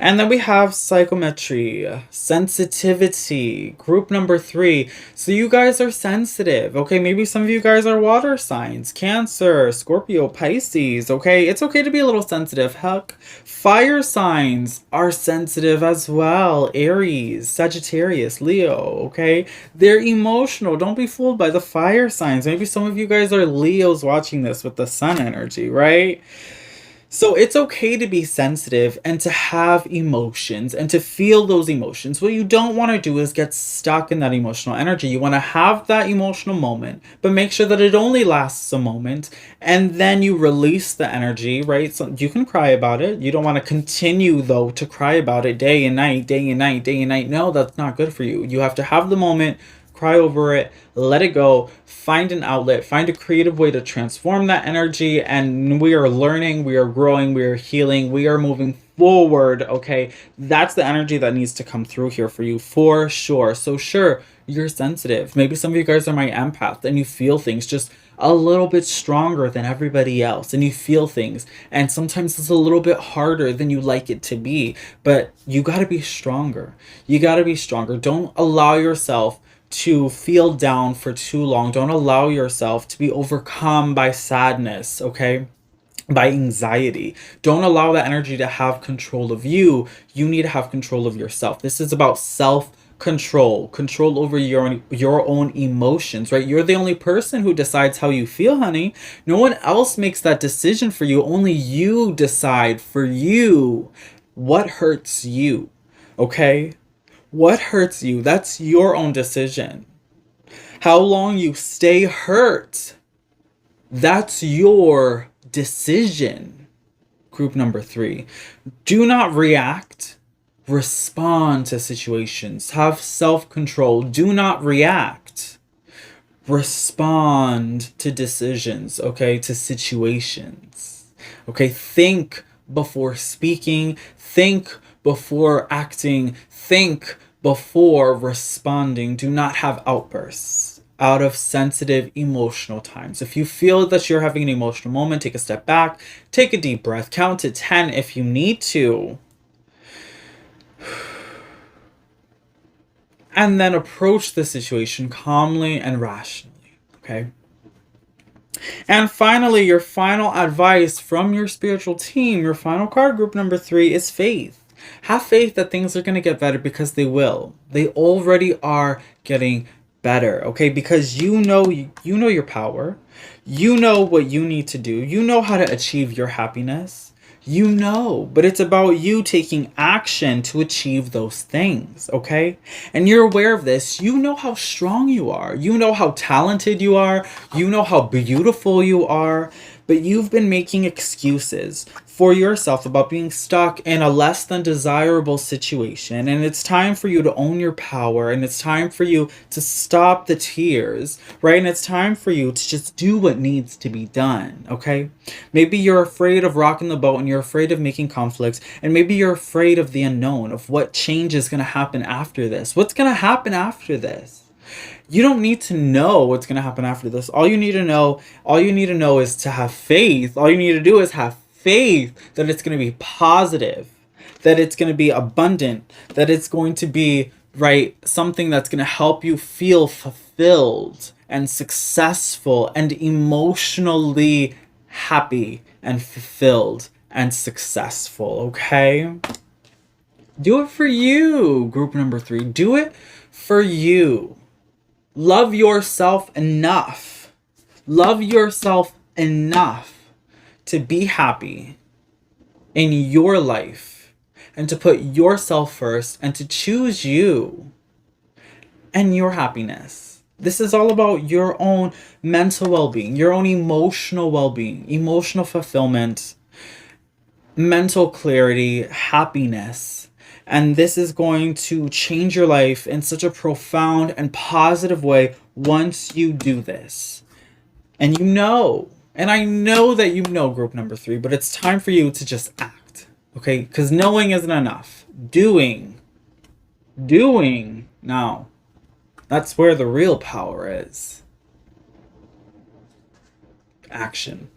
And then we have psychometry, sensitivity, group number 3. So you guys are sensitive, okay? Maybe some of you guys are water signs, Cancer, Scorpio, Pisces, okay? It's okay to be a little sensitive. Heck, fire signs are sensitive as well. Aries, Sagittarius, Leo, okay? They're emotional. Don't be fooled by the fire signs. Maybe some of you guys are Leos watching this with the sun energy, right? So it's okay to be sensitive and to have emotions and to feel those emotions. What you don't want to do is get stuck in that emotional energy. You want to have that emotional moment, but make sure that it only lasts a moment, and then you release the energy, right? So you can cry about it. You don't want to continue, though, to cry about it day and night, day and night, day and night. No, that's not good for you. You have to have the moment, cry over it, let it go, find an outlet, find a creative way to transform that energy, and we are learning, we are growing, we are healing, we are moving forward, okay? That's the energy that needs to come through here for you, for sure. So sure, you're sensitive. Maybe some of you guys are my empath and you feel things. Just a little bit stronger than everybody else, and you feel things, and sometimes it's a little bit harder than you like it to be, but you got to be stronger. You got to be stronger. Don't allow yourself to feel down for too long. Don't allow yourself to be overcome by sadness, okay? By anxiety. Don't allow that energy to have control of you. You need to have control of yourself. This is about self-control, control over your own emotions, right? You're the only person who decides how you feel, honey. No one else makes that decision for you. Only you decide for you what hurts you, okay? What hurts you? That's your own decision. How long you stay hurt, that's your decision. Group number 3. Do not react. Respond to situations. Have self-control. Do not react. Respond to decisions, okay? To situations. Okay? Think before speaking. Think before acting. Think before responding. Do not have outbursts out of sensitive emotional times. If you feel that you're having an emotional moment, take a step back, take a deep breath, count to 10 if you need to, and then approach the situation calmly and rationally, okay? And finally, your final advice from your spiritual team, your final card, group number 3, is faith. Have faith that things are going to get better, because they will. They already are getting better, okay? Because you know your power. You know what you need to do. You know how to achieve your happiness. You know, but it's about you taking action to achieve those things, okay? And you're aware of this. You know how strong you are. You know how talented you are. You know how beautiful you are. But you've been making excuses for yourself about being stuck in a less than desirable situation. And it's time for you to own your power. And it's time for you to stop the tears, right? And it's time for you to just do what needs to be done, okay? Maybe you're afraid of rocking the boat, and you're afraid of making conflicts. And maybe you're afraid of the unknown, of what change is going to happen after this. What's going to happen after this? You don't need to know what's going to happen after this. All you need to know is to have faith. All you need to do is have faith that it's going to be positive, that it's going to be abundant, that it's going to be, right, something that's going to help you feel fulfilled and successful and emotionally happy and fulfilled and successful, okay? Do it for you, group number 3. Do it for you. Love yourself enough. Love yourself enough to be happy in your life, and to put yourself first, and to choose you and your happiness. This is all about your own mental well-being, your own emotional well-being, emotional fulfillment, mental clarity, happiness. And this is going to change your life in such a profound and positive way once you do this. And you know, and I know that you know, group number 3, but it's time for you to just act, okay? Because knowing isn't enough. Doing. Now, that's where the real power is. Action.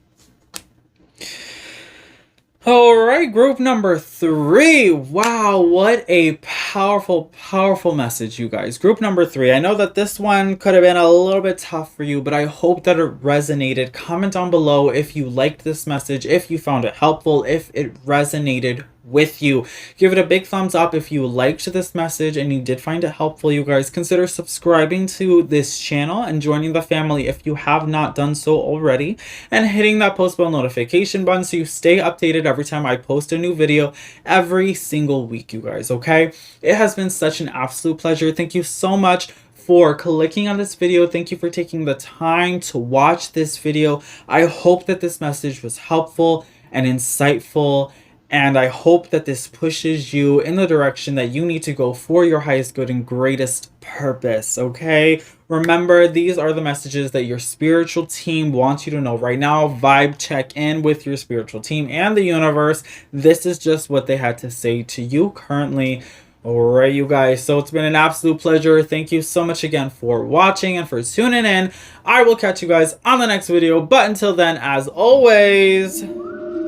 All right, group number 3. Wow, what a powerful, powerful message, you guys. Group number 3. I know that this one could have been a little bit tough for you, but I hope that it resonated. Comment down below if you liked this message, if you found it helpful, if it resonated with you. Give it a big thumbs up if you liked this message and you did find it helpful, you guys. Consider subscribing to this channel and joining the family if you have not done so already, and hitting that post bell notification button so you stay updated every time I post a new video every single week, you guys, okay? It has been such an absolute pleasure. Thank you so much for clicking on this video. Thank you for taking the time to watch this video. I hope that this message was helpful and insightful, and I hope that this pushes you in the direction that you need to go for your highest good and greatest purpose, okay? Remember, these are the messages that your spiritual team wants you to know right now. Vibe check in with your spiritual team and the universe. This is just what they had to say to you currently. Alright, you guys, so it's been an absolute pleasure. Thank you so much again for watching and for tuning in. I will catch you guys on the next video, but until then, as always,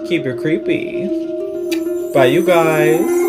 keep it creepy. Bye, you guys.